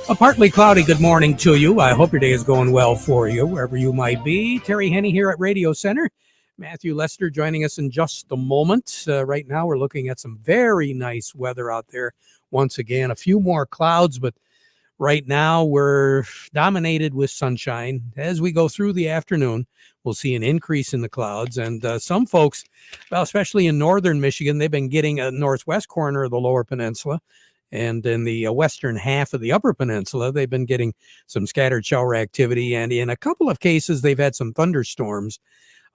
A partly cloudy good morning to you. I hope your day is going well for you, wherever you might be. Terry Henne here at Radio Center. Matthew Lester joining us in just a moment. Right now, we're looking at some very nice weather out there. Once again, a few more clouds, but right now we're dominated with sunshine. As we go through the afternoon, we'll see an increase in the clouds. And some folks, well, especially in northern Michigan, they've been getting a northwest corner of the lower peninsula. And in the western half of the upper peninsula, they've been getting some scattered shower activity. And in a couple of cases, they've had some thunderstorms.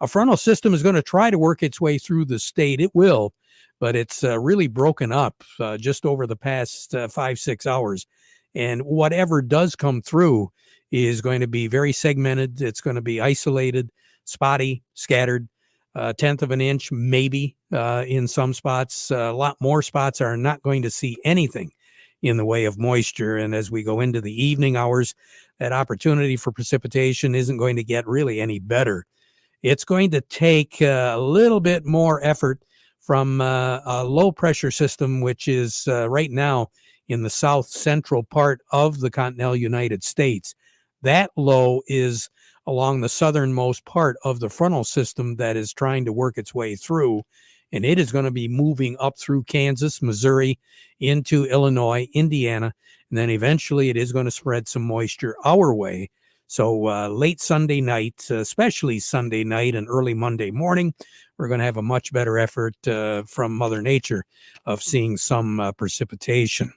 A frontal system is going to try to work its way through the state. It will, but it's really broken up just over the past 5-6 hours. And whatever does come through is going to be very segmented. It's going to be isolated, spotty, scattered. 1/10 of an inch, maybe in some spots. A lot more spots are not going to see anything in the way of moisture. And as we go into the evening hours, that opportunity for precipitation isn't going to get really any better. It's going to take a little bit more effort from a low pressure system, which is right now in the south central part of the continental United States. That low is along the southernmost part of the frontal system that is trying to work its way through. And it is going to be moving up through Kansas, Missouri, into Illinois, Indiana, and then eventually it is going to spread some moisture our way. So late Sunday night, especially Sunday night and early Monday morning, we're going to have a much better effort from Mother Nature of seeing some precipitation.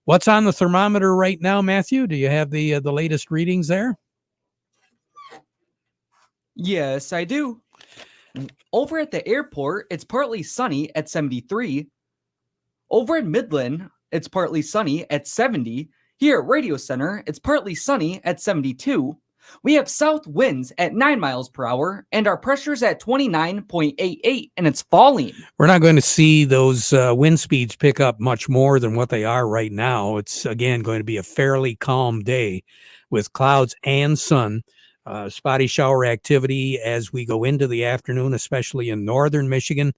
What's on the thermometer right now, Matthew? Do you have the latest readings there? Yes, I do. Over at the airport, it's partly sunny at 73. Over in Midland, it's partly sunny at 70. Here at Radio Center, it's partly sunny at 72. We have south winds at 9 miles per hour, and our pressure's at 29.88, and it's falling. We're not going to see those wind speeds pick up much more than what they are right now. It's, again, going to be a fairly calm day with clouds and sun. Spotty shower activity as we go into the afternoon, especially in northern Michigan.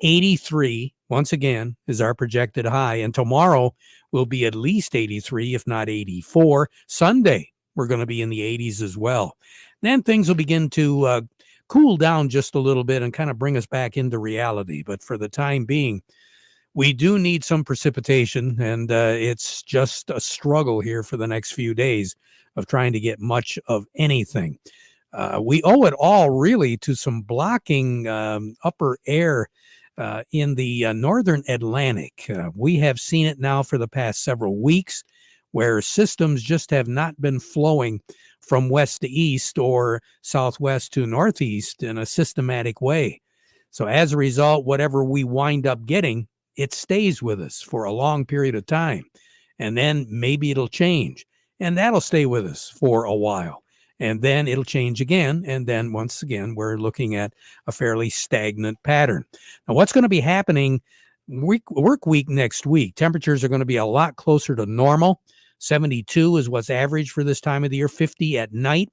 83, once again, is our projected high. And tomorrow will be at least 83, if not 84. Sunday, we're going to be in the 80s as well. Then things will begin to cool down just a little bit and kind of bring us back into reality. But for the time being, we do need some precipitation, and it's just a struggle here for the next few days of trying to get much of anything. We owe it all really to some blocking upper air in the northern Atlantic. We have seen it now for the past several weeks where systems just have not been flowing from west to east or southwest to northeast in a systematic way. So as a result, whatever we wind up getting, it stays with us for a long period of time. And then maybe it'll change. And that'll stay with us for a while. And then it'll change again. And then once again, we're looking at a fairly stagnant pattern. Now, what's going to be happening work week next week? Temperatures are going to be a lot closer to normal. 72 is what's average for this time of the year, 50 at night.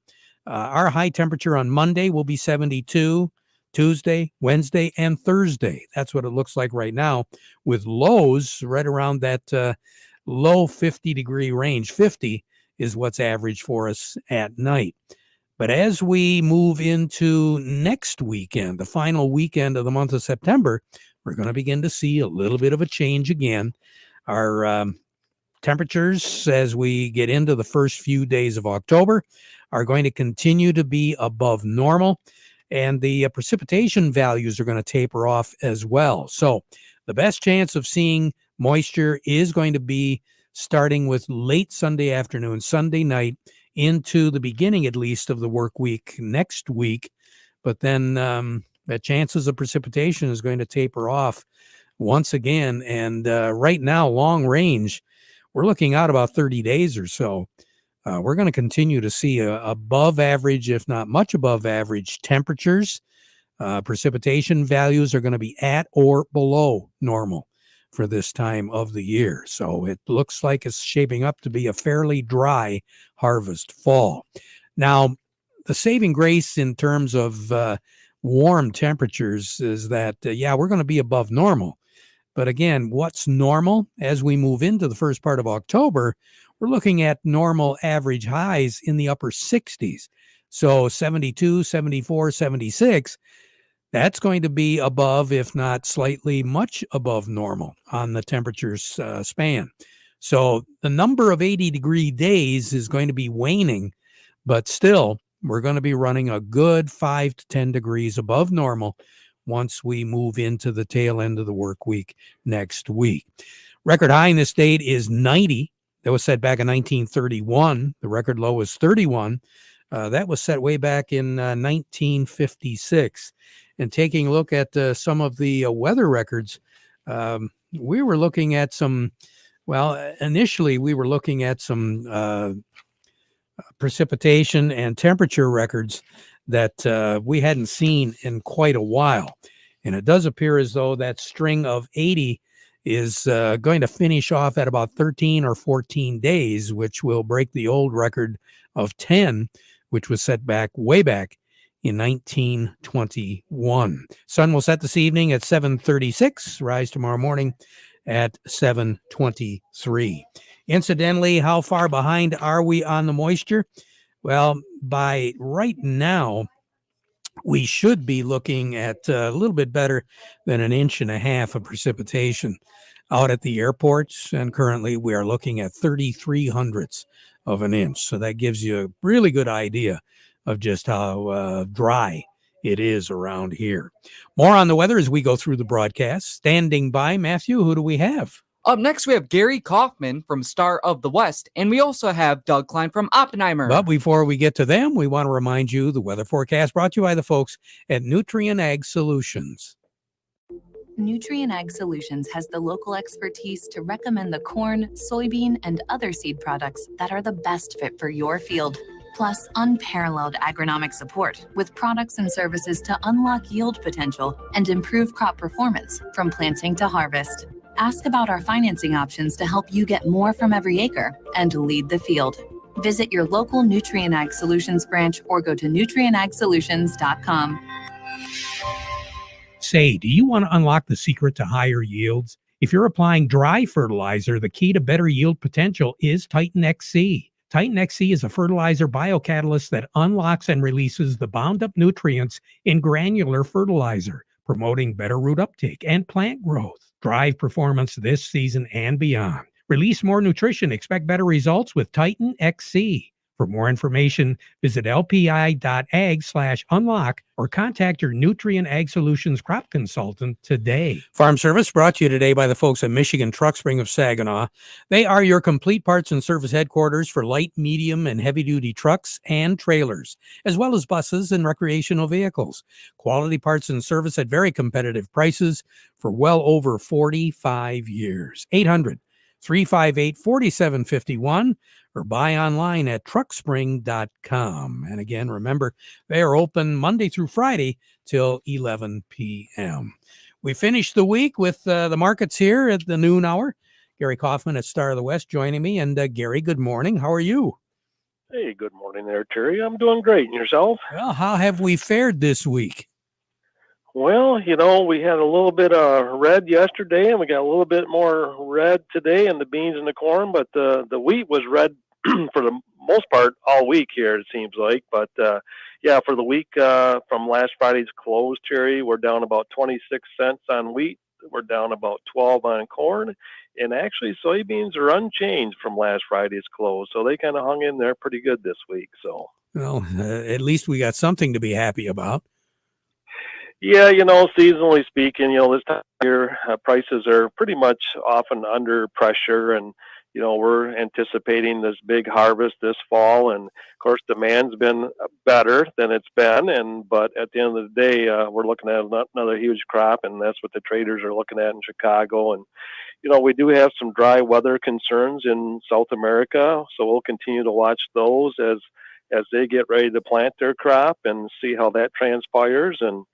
Our high temperature on Monday will be 72, Tuesday, Wednesday, and Thursday. That's what it looks like right now, with lows right around that low 50-degree range. 50 is what's average for us at night. But as we move into next weekend, the final weekend of the month of September, we're going to begin to see a little bit of a change again. Our temperatures, as we get into the first few days of October, are going to continue to be above normal, and the precipitation values are going to taper off as well. So the best chance of seeing moisture is going to be starting with late Sunday afternoon, Sunday night, into the beginning, at least, of the work week next week. But then the chances of precipitation is going to taper off once again. And right now, long range, we're looking out about 30 days or so. We're going to continue to see above average, if not much above average, temperatures. Precipitation values are going to be at or below normal for this time of the year. So it looks like it's shaping up to be a fairly dry harvest fall. Now, the saving grace in terms of warm temperatures is that, we're going to be above normal. But again, what's normal as we move into the first part of October? we're looking at normal average highs in the upper 60s. So 72, 74, 76, that's going to be above, if not slightly much above normal on the temperatures span. So the number of 80-degree days is going to be waning, but still, we're going to be running a good 5 to 10 degrees above normal once we move into the tail end of the work week next week. Record high in this state is 90. That was set back in 1931. The record low was 31. That was set way back in 1956. And taking a look at some of the weather records, we were looking at some, initially we were looking at some precipitation and temperature records that we hadn't seen in quite a while. And it does appear as though that string of 80 is going to finish off at about 13 or 14 days, which will break the old record of 10, which was set way back in 1921. Sun will set this evening at 7:36, rise tomorrow morning at 7:23. Incidentally, how far behind are we on the moisture? Well, by right now, we should be looking at a little bit better than 1.5 inches of precipitation out at the airports. And currently we are looking at 33/100ths of an inch. So that gives you a really good idea of just how dry it is around here. More on the weather as we go through the broadcast. Standing by, Matthew, who do we have? Up next, we have Gary Kaufman from Star of the West, and we also have Doug Klein from Oppenheimer. But before we get to them, we want to remind you the weather forecast brought to you by the folks at Nutrient Ag Solutions. Nutrient Ag Solutions has the local expertise to recommend the corn, soybean, and other seed products that are the best fit for your field. Plus, unparalleled agronomic support with products and services to unlock yield potential and improve crop performance from planting to harvest. Ask about our financing options to help you get more from every acre and lead the field. Visit your local Nutrient Ag Solutions branch or go to nutrientagsolutions.com. Say, do you want to unlock the secret to higher yields? If you're applying dry fertilizer, the key to better yield potential is Titan XC. Titan XC is a fertilizer biocatalyst that unlocks and releases the bound up nutrients in granular fertilizer, promoting better root uptake and plant growth. Drive performance this season and beyond. Release more nutrition. Expect better results with Titan XC. For more information, visit lpi.ag/unlock or contact your Nutrient Ag Solutions crop consultant today. Farm Service brought to you today by the folks at Michigan Truck Spring of Saginaw. They are your complete parts and service headquarters for light, medium, and heavy-duty trucks and trailers, as well as buses and recreational vehicles. Quality parts and service at very competitive prices for well over 45 years. 800-358-4751 or buy online at truckspring.com. And again, remember, they are open Monday through Friday till 11 p.m. We finished the week with the markets here at the noon hour. Gary Kaufman at Star of the West joining me. And Gary, good morning. How are you? Hey, good morning there, Terry. I'm doing great. And yourself? Well, how have we fared this week? Well, we had a little bit of red yesterday, and we got a little bit more red today in the beans and the corn, but the wheat was red for the most part all week here, it seems like. But, for the week from last Friday's close, Terry, we're down about 26 cents on wheat. We're down about 12 on corn. And actually, soybeans are unchanged from last Friday's close, so they kind of hung in there pretty good this week. So, well, at least we got something to be happy about. Yeah, seasonally speaking, this time of year, prices are pretty much often under pressure, and we're anticipating this big harvest this fall, and of course, demand's been better than it's been, but at the end of the day, we're looking at another huge crop, and that's what the traders are looking at in Chicago, and we do have some dry weather concerns in South America, so we'll continue to watch those as they get ready to plant their crop and see how that transpires, and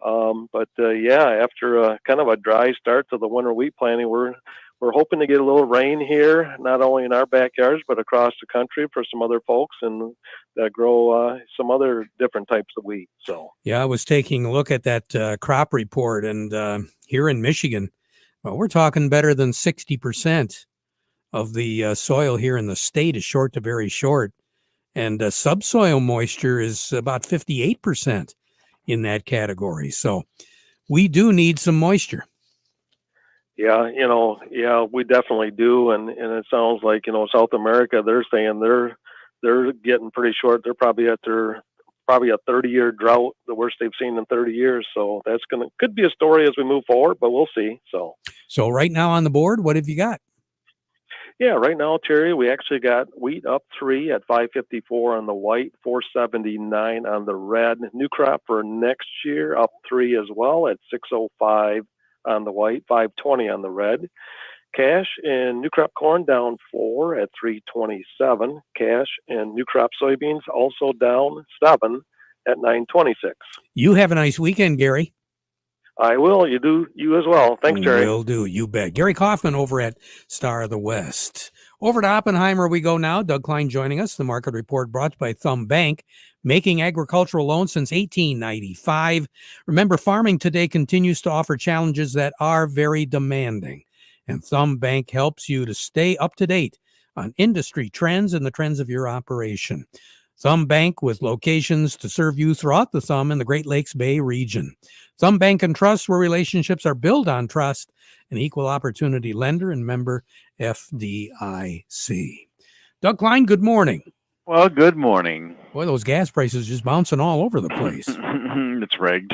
after kind of a dry start to the winter wheat planting, we're hoping to get a little rain here, not only in our backyards, but across the country for some other folks and that grow some other different types of wheat. So, yeah, I was taking a look at that crop report, and here in Michigan, well, we're talking better than 60% of the soil here in the state is short to very short. And subsoil moisture is about 58% in that category. So we do need some moisture. Yeah, we definitely do, and it sounds like South America. They're saying they're getting pretty short. They're probably at probably a 30-year drought, the worst they've seen in 30 years. So that's could be a story as we move forward, but we'll see. So right now on the board, what have you got? Yeah, right now, Terry, we actually got wheat up 3 at 554 on the white, 479 on the red. New crop for next year up 3 as well at 605 on the white, 520 on the red. Cash and new crop corn down 4 at 327. Cash and new crop soybeans also down 7 at 926. You have a nice weekend, Gary. I will. You do. You as well. Thanks, Terry. Will do. You bet. Gary Kaufman over at Star of the West. Over to Oppenheimer we go now. Doug Klein joining us. The market report brought by Thumb Bank, making agricultural loans since 1895. Remember, farming today continues to offer challenges that are very demanding. And Thumb Bank helps you to stay up to date on industry trends and the trends of your operation. Thumb Bank with locations to serve you throughout the Thumb and the Great Lakes Bay region. Thumb Bank and Trust, where relationships are built on trust, an equal opportunity lender and member FDIC. Doug Klein, good morning. Well, good morning. Boy, those gas prices just bouncing all over the place. It's rigged.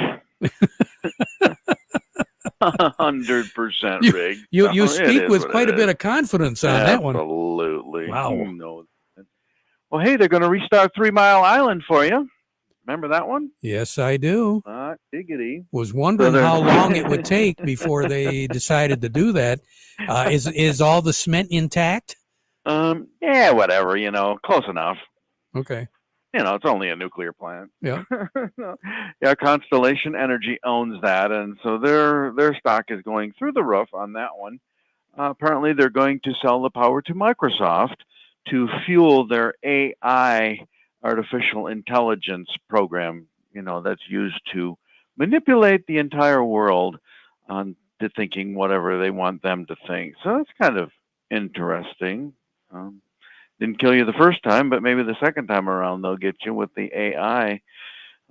100% rigged. You speak with quite a bit of confidence on that one. Absolutely. Wow. You know that. Well, hey, they're going to restart 3 Mile Island for you. Remember that one? Yes, I do. Diggity. Was wondering how long it would take before they decided to do that. Is all the cement intact? Yeah, whatever, close enough. Okay. It's only a nuclear plant. Yeah. Yeah, Constellation Energy owns that, and so their stock is going through the roof on that one. Apparently, they're going to sell the power to Microsoft to fuel their AI, artificial intelligence program, that's used to manipulate the entire world to thinking whatever they want them to think. So that's kind of interesting. Didn't kill you the first time, but maybe the second time around they'll get you with the AI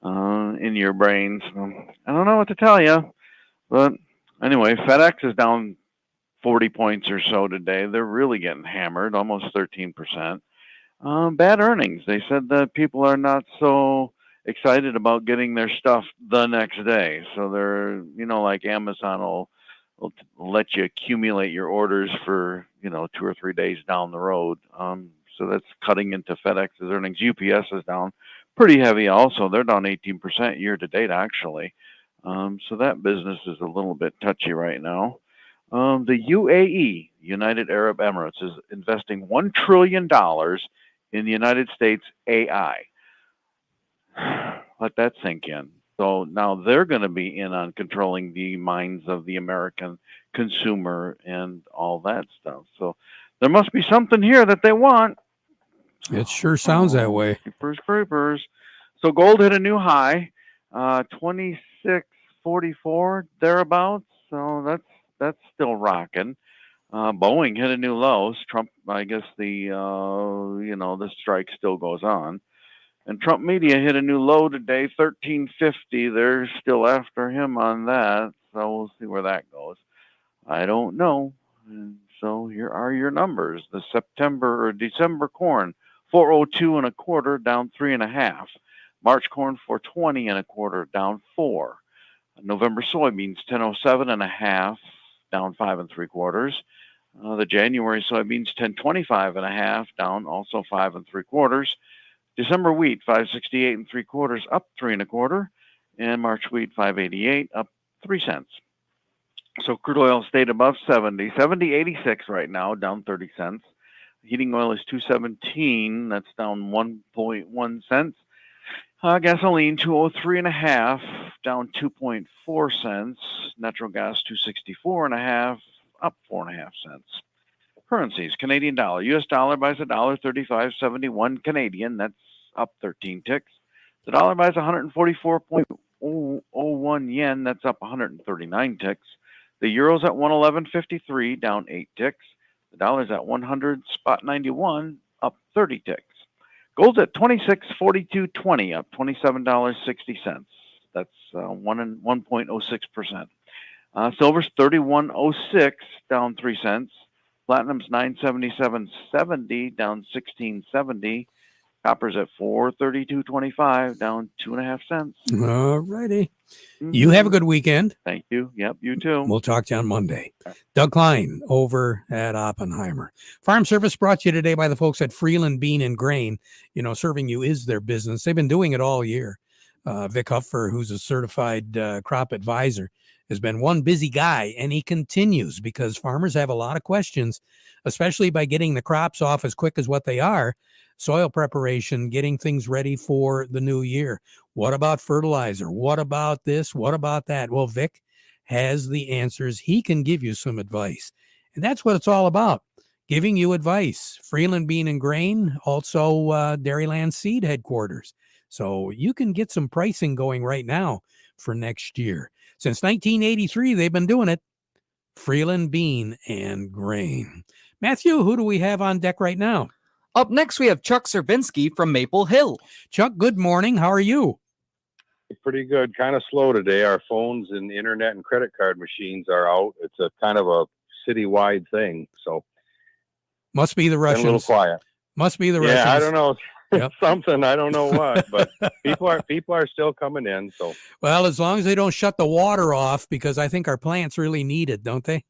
in your brains. I don't know what to tell you, but anyway, FedEx is down 40 points or so today. They're really getting hammered, almost 13%. Bad earnings. They said that people are not so excited about getting their stuff the next day. So they're, like Amazon will let you accumulate your orders for, 2 or 3 days down the road. So that's cutting into FedEx's earnings. UPS is down pretty heavy also. They're down 18% year to date, actually. So that business is a little bit touchy right now. The UAE, United Arab Emirates, is investing $1 trillion in the United States AI. Let that sink in. So now they're going to be in on controlling the minds of the American consumer and all that stuff. So there must be something here that they want. It sure sounds that way. Creepers. So gold hit a new high, 26.44 thereabouts. So that's still rocking. Boeing hit a new low. Trump, I guess the strike still goes on. And Trump Media hit a new low today, 1350. They're still after him on that. So we'll see where that goes. I don't know. And so here are your numbers. The December corn, 402 and a quarter, down 3.5. March corn, 420 and a quarter, down 4. November soybeans, 1007 and a half, down 5 3/4. The January soybeans, 1025 and a half, down also 5 3/4. December wheat, 568 3/4, up 3 1/4, and March wheat, 588, up 3 cents. So crude oil stayed above 70.86 right now, down 30 cents. Heating oil is 217, that's down 1.1 cents. Gasoline 203 and a half, down 2.4 cents. Natural gas 264 and a half, up 4.5 cents. Currencies: Canadian dollar, U.S. dollar buys $1.3571 Canadian, that's up 13 ticks. The dollar buys 144.01 yen, that's up 139 ticks. The euro's at 111.53, down 8 ticks. The dollar's at 100 spot 91, up 30 ticks. Gold's at 26.4220, up $27.60. That's 1.06%. Silver's 31.06, down 3 cents. Platinum's 977.70, down 16.70. Copper's at 432.25, down 2.5 cents. All righty. You have a good weekend. Thank you. Yep, you too. We'll talk to you on Monday. Doug Klein over at Oppenheimer. Farm Service brought to you today by the folks at Freeland Bean and Grain. You know, serving you is their business. They've been doing it all year. Vic Huffer, who's a certified crop advisor, has been one busy guy, and he continues because farmers have a lot of questions, especially by getting the crops off as quick as what they are. Soil preparation, getting things ready for the new year. What about fertilizer? What about this? What about that? Well, Vic has the answers. He can give you some advice. And that's what it's all about, giving you advice. Freeland Bean and Grain, also Dairyland Seed headquarters. So you can get some pricing going right now for next year. Since 1983, they've been doing it. Freeland Bean and Grain. Matthew, who do we have on deck right now? Up next, we have Chuck Servinski from Maple Hill. Chuck, good morning. How are you? Pretty good. Kind of slow today. Our phones and internet and credit card machines are out. It's a kind of a citywide thing. So must be the Russians. A little quiet. Must be the Russians. Yeah, I don't know. Yep. Something, I don't know what, but people are still coming in. So well, as long as they don't shut the water off, because I think our plants really need it, don't they?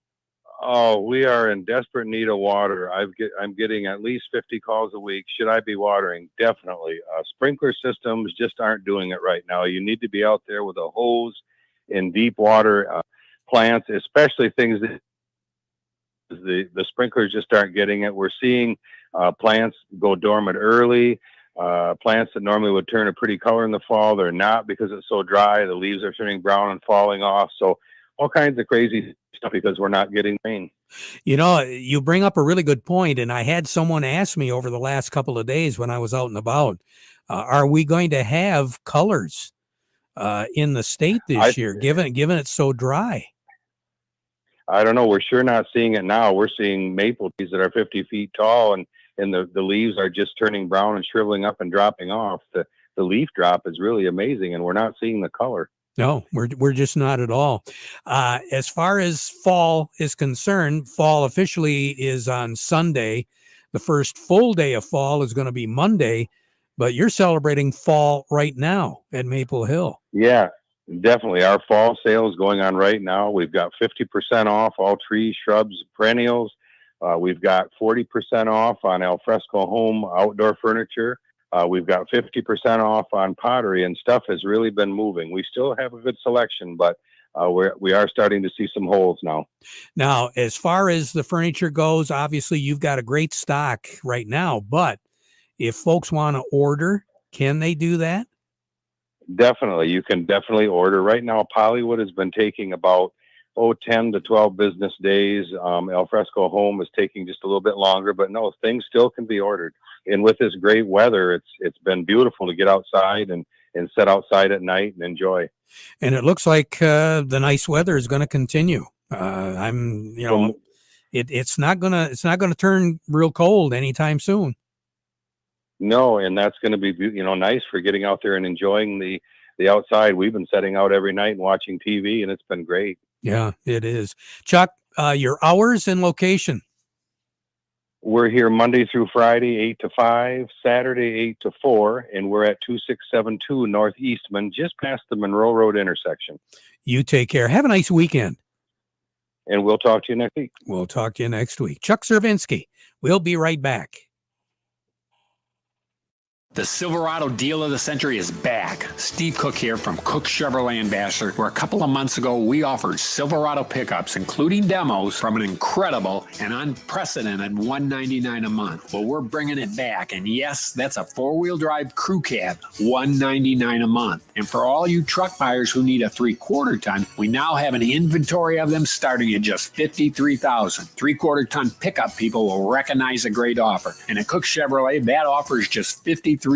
Oh, we are in desperate need of water. I'm getting at least 50 calls a week. Should I be watering? Definitely. Sprinkler systems just aren't doing it right now. You need to be out there with a hose in deep water plants, especially things that the sprinklers just aren't getting it. We're seeing plants go dormant early. Plants that normally would turn a pretty color in the fall, they're not because it's so dry. The leaves are turning brown and falling off. So all kinds of crazy stuff because we're not getting rain. You know, you bring up a really good point, and I had someone ask me over the last couple of days when I was out and about, are we going to have colors in the state this year, given it's so dry? I don't know. We're sure not seeing it now. We're seeing maple trees that are 50 feet tall, and the leaves are just turning brown and shriveling up and dropping off. The leaf drop is really amazing, and we're not seeing the color. No, we're just not at all. As far as fall is concerned, fall officially is on Sunday. The first full day of fall is going to be Monday, but you're celebrating fall right now at Maple Hill. Yeah, definitely. Our fall sale is going on right now. We've got 50% off all trees, shrubs, perennials. We've got 40% off on alfresco home outdoor furniture. We've got 50% off on pottery, and stuff has really been moving. We still have a good selection, but we are starting to see some holes now. Now, as far as the furniture goes, obviously you've got a great stock right now, but if folks want to order, can they do that? Definitely. You can definitely order. Right now, Pollywood has been taking about 10 to 12 business days. Alfresco home is taking just a little bit longer, but no, things still can be ordered. And with this great weather, it's been beautiful to get outside and sit outside at night and enjoy. And it looks like the nice weather is going to continue. It's not gonna turn real cold anytime soon. No, and that's going to be nice for getting out there and enjoying the outside. We've been setting out every night and watching TV, and it's been great. Yeah, it is. Chuck, your hours and location. We're here Monday through Friday, 8 to 5, Saturday, 8 to 4, and we're at 2672 North Eastman, just past the Monroe Road intersection. You take care. Have a nice weekend. And we'll talk to you next week. We'll talk to you next week. Chuck Servinski. We'll be right back. The Silverado deal of the century is back. Steve Cook here from Cook Chevrolet Ambassador, where a couple of months ago we offered Silverado pickups, including demos, from an incredible and unprecedented $199 a month. Well, we're bringing it back, and yes, that's a four-wheel drive crew cab, $199 a month. And for all you truck buyers who need a 3/4 ton, we now have an inventory of them starting at just $53,000. 3/4 ton pickup people will recognize a great offer, and at Cook Chevrolet, that offer is just $53,000.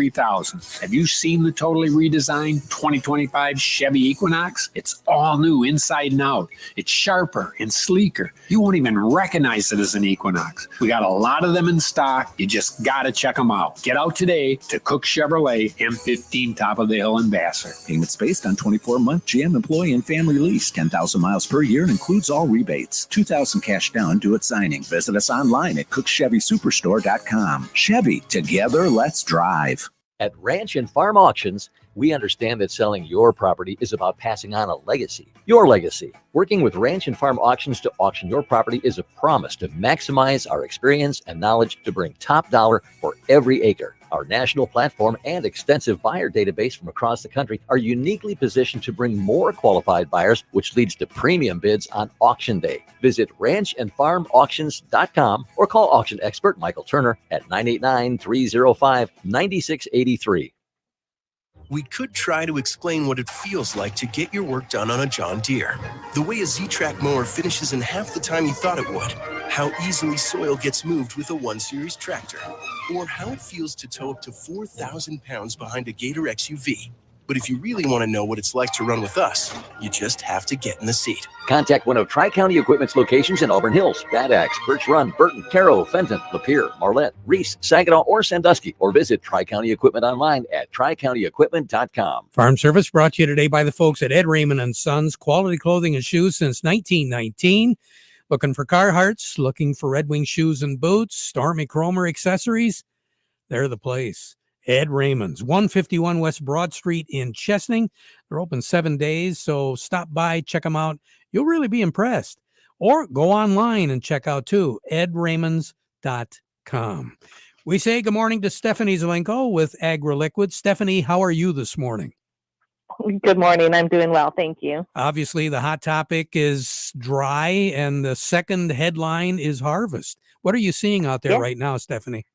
Have you seen the totally redesigned 2025 Chevy Equinox? It's all new inside and out. It's sharper and sleeker. You won't even recognize price it as an Equinox. We got a lot of them in stock. You just got to check them out. Get out today to Cook Chevrolet M15 Top of the Hill in Vassar. Payments based on 24-month GM employee and family lease. 10,000 miles per year and includes all rebates. $2,000 cash down due at signing. Visit us online at cookchevysuperstore.com. Chevy, together, let's drive. At Ranch and Farm Auctions, we understand that selling your property is about passing on a legacy, your legacy. Working with Ranch and Farm Auctions to auction your property is a promise to maximize our experience and knowledge to bring top dollar for every acre. Our national platform and extensive buyer database from across the country are uniquely positioned to bring more qualified buyers, which leads to premium bids on auction day. Visit ranchandfarmauctions.com or call auction expert Michael Turner at 989-305-9683. We could try to explain what it feels like to get your work done on a John Deere. The way a Z-Track mower finishes in half the time you thought it would. How easily soil gets moved with a 1 Series tractor. Or how it feels to tow up to 4,000 pounds behind a Gator XUV. But if you really want to know what it's like to run with us, you just have to get in the seat. Contact one of Tri-County Equipment's locations in Auburn Hills, Bad Axe, Birch Run, Burton, Caro, Fenton, Lapeer, Marlette, Reese, Saginaw, or Sandusky, or visit Tri-County Equipment online at tricountyequipment.com. Farm Service brought to you today by the folks at Ed Raymond and Sons, quality clothing and shoes since 1919. Looking for Carhartts, looking for Red Wing shoes and boots, Stormy Cromer accessories, they're the place. Ed Raymond's, 151 West Broad Street in Chesaning. They're open 7 days, so stop by, check them out. You'll really be impressed. Or go online and check out, too, edraymond's.com. We say good morning to Stephanie Zelenko with AgriLiquid. Stephanie, how are you this morning? Good morning. I'm doing well. Thank you. Obviously, the hot topic is dry, and the second headline is harvest. What are you seeing out there right now, Stephanie?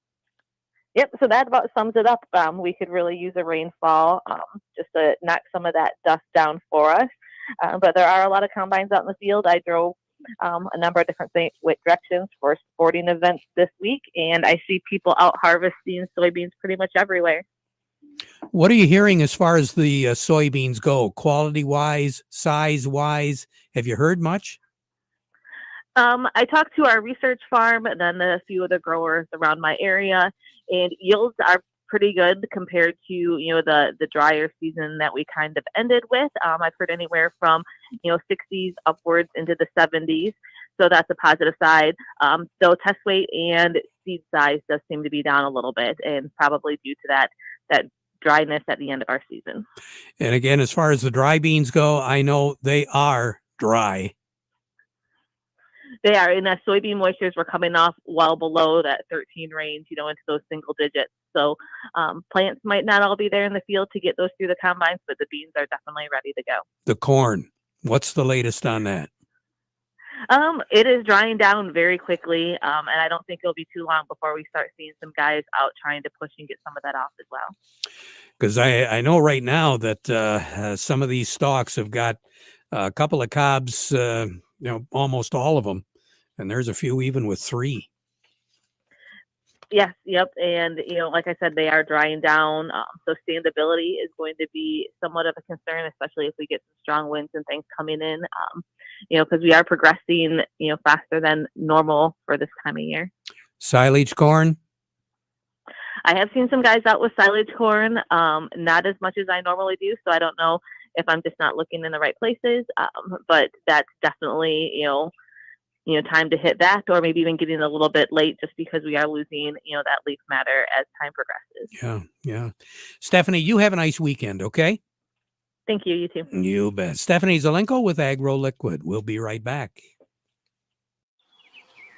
Yep, so that about sums it up. We could really use a rainfall just to knock some of that dust down for us. But there are a lot of combines out in the field. I drove a number of different directions for sporting events this week, and I see people out harvesting soybeans pretty much everywhere. What are you hearing as far as the soybeans go, quality-wise, size-wise? Have you heard much? I talked to our research farm and then a few of the growers around my area, and yields are pretty good compared to, the drier season that we kind of ended with. I've heard anywhere from, 60s upwards into the 70s. So that's a positive side. So test weight and seed size does seem to be down a little bit, and probably due to that dryness at the end of our season. And again, as far as the dry beans go, I know they are dry. They are, and the soybean moistures were coming off well below that 13 range, into those single digits. So plants might not all be there in the field to get those through the combines, but the beans are definitely ready to go. The corn, what's the latest on that? It is drying down very quickly, and I don't think it'll be too long before we start seeing some guys out trying to push and get some of that off as well. Because I know right now that some of these stalks have got a couple of cobs, almost all of them, and there's a few even with 3. Yes, yep, and like I said, they are drying down. So standability is going to be somewhat of a concern, especially if we get some strong winds and things coming in. Because we are progressing, faster than normal for this time of year. Silage corn? I have seen some guys out with silage corn, not as much as I normally do. So I don't know if I'm just not looking in the right places. But that's definitely, time to hit that, or maybe even getting a little bit late just because we are losing, that leaf matter as time progresses. Yeah. Stephanie, you have a nice weekend, okay? Thank you. You too. You bet. Stephanie Zelenko with AgriLiquid. We'll be right back.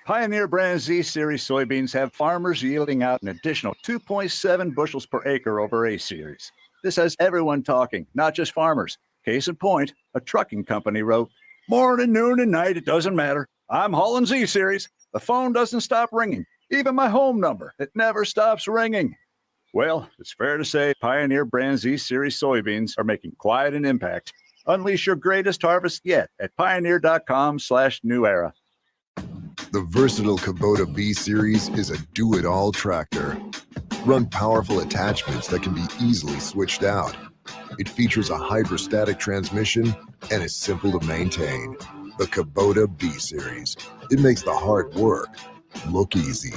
Pioneer brand Z Series soybeans have farmers yielding out an additional 2.7 bushels per acre over A Series. This has everyone talking, not just farmers. Case in point, a trucking company wrote, "Morning, noon, and night, it doesn't matter. I'm hauling Z Series. The phone doesn't stop ringing. Even my home number, it never stops ringing." Well, it's fair to say Pioneer brand Z Series soybeans are making quite an impact. Unleash your greatest harvest yet at pioneer.com/new era. The versatile Kubota B Series is a do-it-all tractor. Run powerful attachments that can be easily switched out. It features a hydrostatic transmission and is simple to maintain. The Kubota B-Series. It makes the hard work look easy.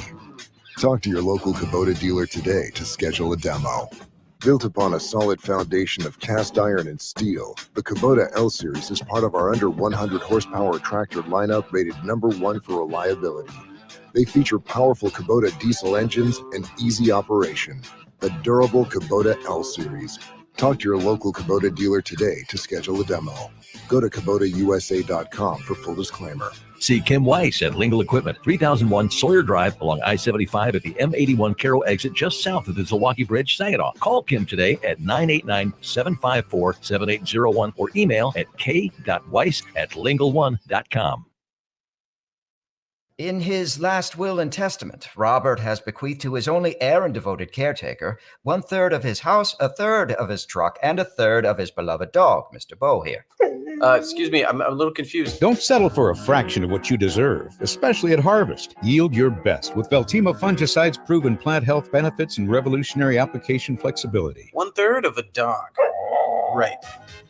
Talk to your local Kubota dealer today to schedule a demo. Built upon a solid foundation of cast iron and steel, the Kubota L-Series is part of our under 100 horsepower tractor lineup rated #1 for reliability. They feature powerful Kubota diesel engines and easy operation. The durable Kubota L-Series. Talk to your local Kubota dealer today to schedule a demo. Go to KubotaUSA.com for full disclaimer. See Kim Weiss at Lingle Equipment, 3001 Sawyer Drive along I-75 at the M81 Carroll exit just south of the Zilwaukee Bridge, Saginaw. Call Kim today at 989-754-7801 or email at k.weiss@lingle1.com. In his last will and testament, Robert has bequeathed to his only heir and devoted caretaker 1/3 of his house, 1/3 of his truck, and 1/3 of his beloved dog, Mr. Bo here. Excuse me, I'm a little confused. Don't settle for a fraction of what you deserve, especially at harvest. Yield your best with Veltima fungicide's proven plant health benefits and revolutionary application flexibility. 1/3 of a dog. Right.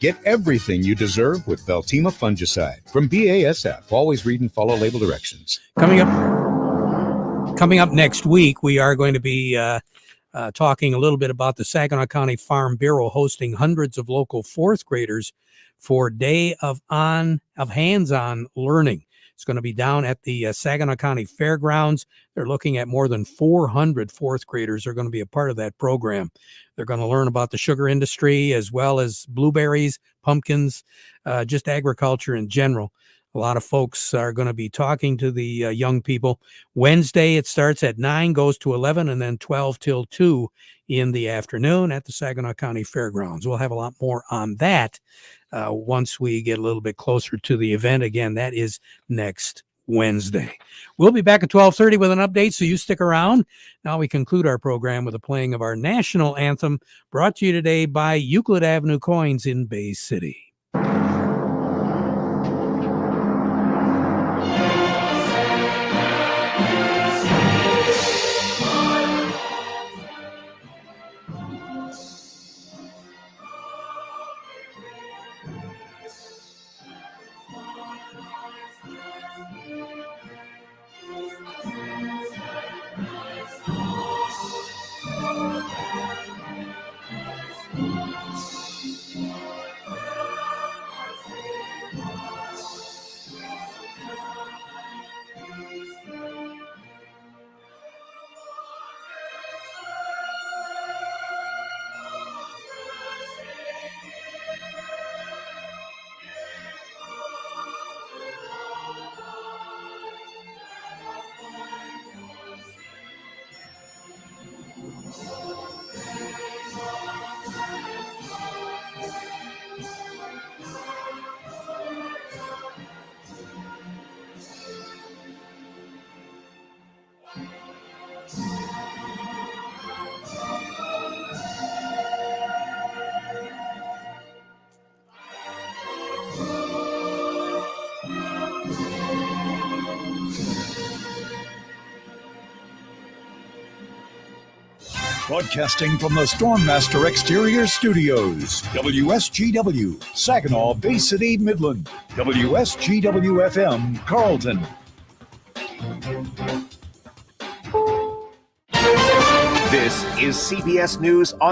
Get everything you deserve with Veltima fungicide from BASF. Always read and follow label directions. Coming up next week, we are going to be talking a little bit about the Saginaw County Farm Bureau hosting hundreds of local fourth graders for Day of Hands-On Learning. It's going to be down at the Saginaw County Fairgrounds. They're looking at more than 400 fourth graders are going to be a part of that program. They're going to learn about the sugar industry as well as blueberries, pumpkins, just agriculture in general. A lot of folks are going to be talking to the young people. Wednesday, it starts at 9, goes to 11, and then 12 till 2 in the afternoon at the Saginaw County Fairgrounds. We'll have a lot more on that once we get a little bit closer to the event. Again, that is next Wednesday. We'll be back at 12:30 with an update, so you stick around. Now we conclude our program with a playing of our national anthem, brought to you today by Euclid Avenue Coins in Bay City. Broadcasting from the Stormmaster Exterior Studios, WSGW, Saginaw, Bay City, Midland, WSGW-FM, Carlton. This is CBS News on